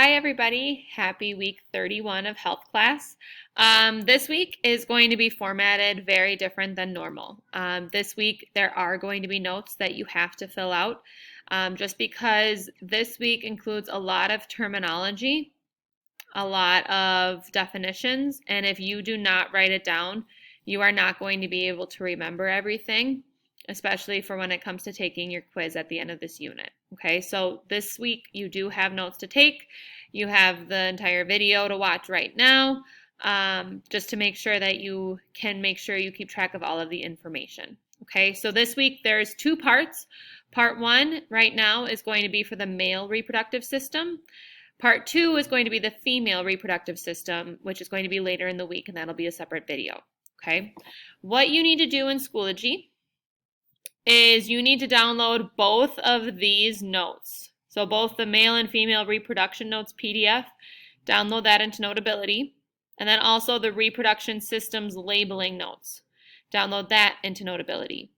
Hi everybody, happy week 31 of health class. This week is going to be formatted very different than normal. This week there are going to be notes that you have to fill out just because this week includes a lot of terminology, a lot of definitions, and if you do not write it down, you are not going to be able to remember everything, especially for when it comes to taking your quiz at the end of this unit. Okay, so this week you do have notes to take. You have the entire video to watch right now, just to make sure that you can make sure you keep track of all of the information. Okay, so this week there's two parts. Part one right now is going to be for the male reproductive system. Part two is going to be the female reproductive system, which is going to be later in the week, and that'll be a separate video. Okay, what you need to do in Schoology is you need to download both of these notes. So both the male and female reproduction notes PDF, download that into Notability, and then also the reproduction systems labeling notes. Download that into Notability.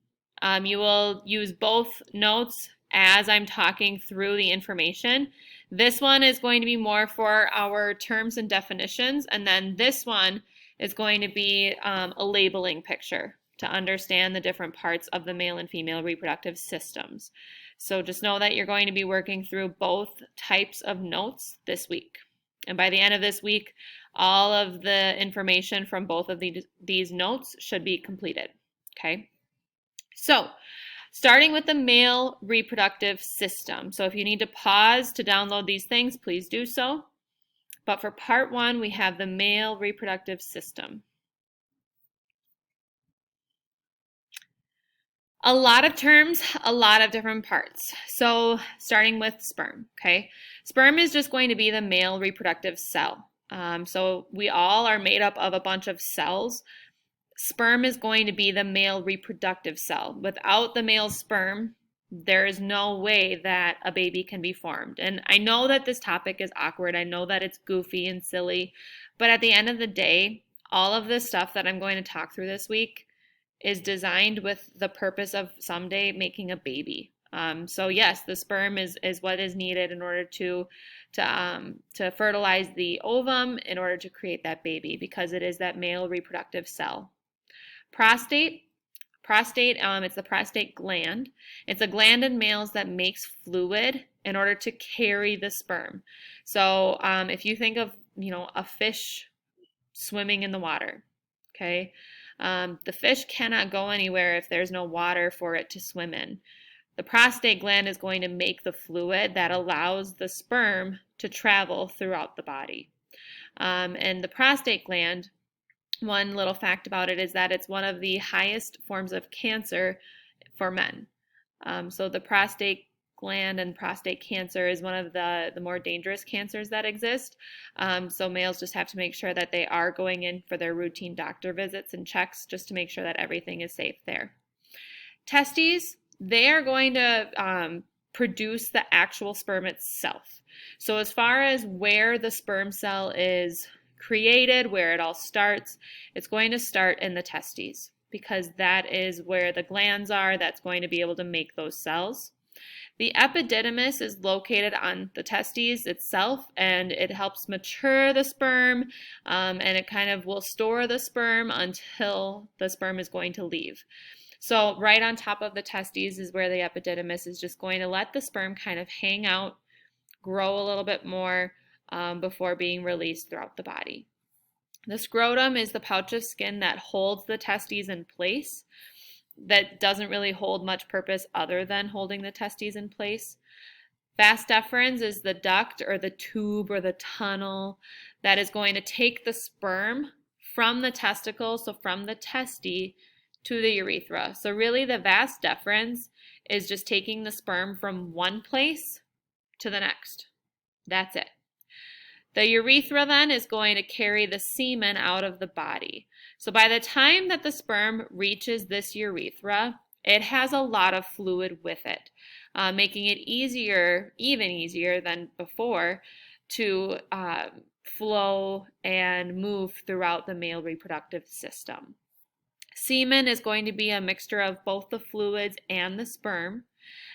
You will use both notes as I'm talking through the information. This one is going to be more for our terms and definitions, and then this one is going to be a labeling picture to understand the different parts of the male and female reproductive systems. So just know that you're going to be working through both types of notes this week. And by the end of this week, all of the information from both of these notes should be completed. Okay? So, starting with the male reproductive system. So if you need to pause to download these things, please do so. But for part one, we have the male reproductive system. A lot of terms, a lot of different parts. So starting with sperm, okay? Sperm is just going to be the male reproductive cell. So we all are made up of a bunch of cells. Sperm is going to be the male reproductive cell. Without the male sperm, there is no way that a baby can be formed. And I know that this topic is awkward. I know that it's goofy and silly. But at the end of the day, all of this stuff that I'm going to talk through this week is designed with the purpose of someday making a baby. So yes, the sperm is what is needed in order to fertilize the ovum in order to create that baby, because it is that male reproductive cell. Prostate, it's the prostate gland. It's a gland in males that makes fluid in order to carry the sperm. So if you think of, a fish swimming in the water, okay? The fish cannot go anywhere if there's no water for it to swim in. The prostate gland is going to make the fluid that allows the sperm to travel throughout the body. And the prostate gland, one little fact about it is that it's one of the highest forms of cancer for men. So the prostate gland and prostate cancer is one of the more dangerous cancers that exist. So males just have to make sure that they are going in for their routine doctor visits and checks just to make sure that everything is safe there. Testes, they are going to produce the actual sperm itself. So as far as where the sperm cell is created, where it all starts, it's going to start in the testes, because that is where the glands are that's going to be able to make those cells. The epididymis is located on the testes itself, and it helps mature the sperm, and it kind of will store the sperm until the sperm is going to leave. So right on top of the testes is where the epididymis is just going to let the sperm kind of hang out, grow a little bit more before being released throughout the body. The scrotum is the pouch of skin that holds the testes in place, that doesn't really hold much purpose other than holding the testes in place. Vas deferens is the duct or the tube or the tunnel that is going to take the sperm from the testicle, so from the testes to the urethra. So really the vas deferens is just taking the sperm from one place to the next. That's it. The urethra then is going to carry the semen out of the body. So by the time that the sperm reaches this urethra, it has a lot of fluid with it, making it easier, even easier than before, to flow and move throughout the male reproductive system. Semen is going to be a mixture of both the fluids and the sperm.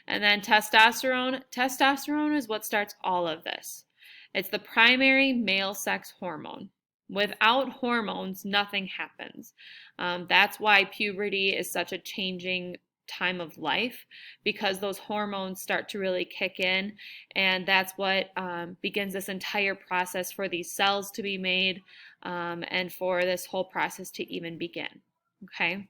And then testosterone is what starts all of this. It's the primary male sex hormone. Without hormones, nothing happens. That's why puberty is such a changing time of life, because those hormones start to really kick in, and that's what begins this entire process for these cells to be made, and for this whole process to even begin. Okay,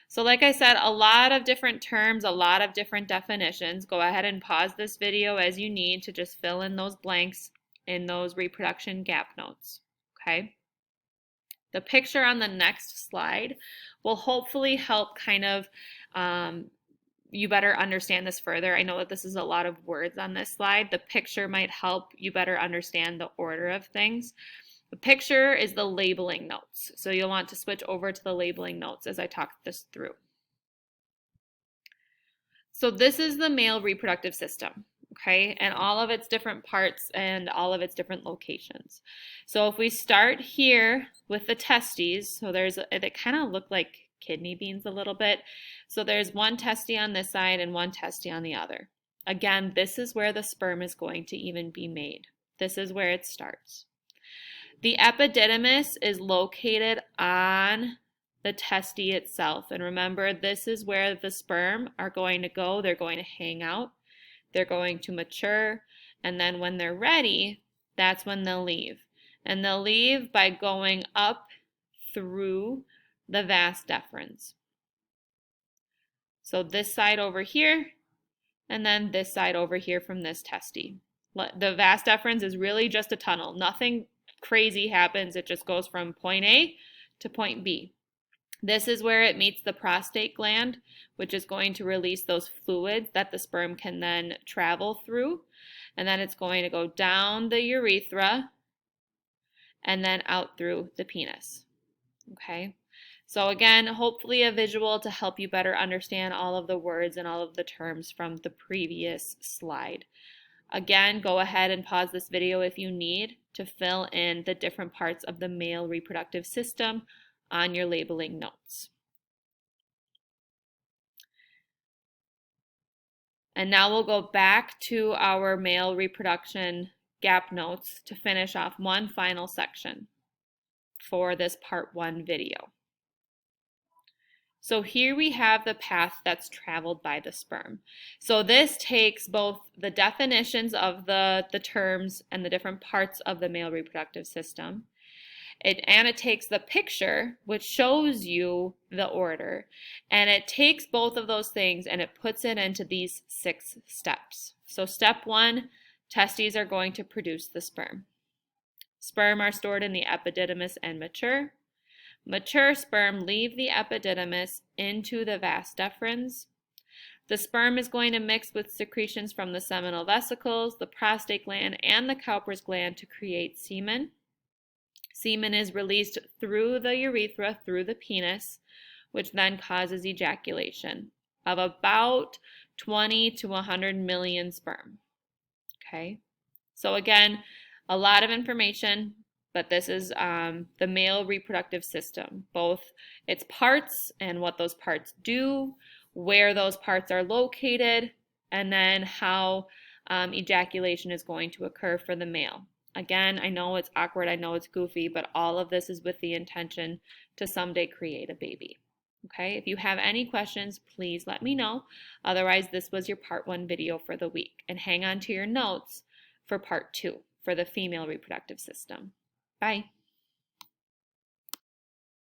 so like I said, a lot of different terms, a lot of different definitions. Go ahead and pause this video as you need to just fill in those blanks in those reproduction gap notes. Okay. The picture on the next slide will hopefully help kind of you better understand this further. I know that this is a lot of words on this slide. The picture might help you better understand the order of things. The picture is the labeling notes. So you'll want to switch over to the labeling notes as I talk this through. So this is the male reproductive system, okay, and all of its different parts and all of its different locations. So if we start here with the testes, so they kind of look like kidney beans a little bit. So there's one testy on this side and one testy on the other. Again, this is where the sperm is going to even be made. This is where it starts. The epididymis is located on the testy itself. And remember, this is where the sperm are going to go. They're going to hang out. They're going to mature. And then when they're ready, that's when they'll leave. And they'll leave by going up through the vas deferens. So this side over here, and then this side over here from this testy. The vas deferens is really just a tunnel. Nothing crazy happens. It just goes from point A to point B. This is where it meets the prostate gland, which is going to release those fluids that the sperm can then travel through. And then it's going to go down the urethra and then out through the penis. Okay? So again, hopefully a visual to help you better understand all of the words and all of the terms from the previous slide. Again, go ahead and pause this video if you need to fill in the different parts of the male reproductive system on your labeling notes. And now we'll go back to our male reproduction gap notes to finish off one final section for this part 1 video. So here we have the path that's traveled by the sperm. So this takes both the definitions of the terms and the different parts of the male reproductive system, and it takes the picture, which shows you the order, and it takes both of those things and it puts it into these 6 steps. So step 1, testes are going to produce the sperm. Sperm are stored in the epididymis and mature. Mature sperm leave the epididymis into the vas deferens. The sperm is going to mix with secretions from the seminal vesicles, the prostate gland, and the Cowper's gland to create semen. Semen is released through the urethra, through the penis, which then causes ejaculation of about 20 to 100 million sperm. Okay, so again, a lot of information, but this is the male reproductive system, both its parts and what those parts do, where those parts are located, and then how ejaculation is going to occur for the male. Again, I know it's awkward, I know it's goofy, but all of this is with the intention to someday create a baby. Okay, if you have any questions, please let me know. Otherwise, this was your part 1 video for the week. And hang on to your notes for part 2 for the female reproductive system. Bye.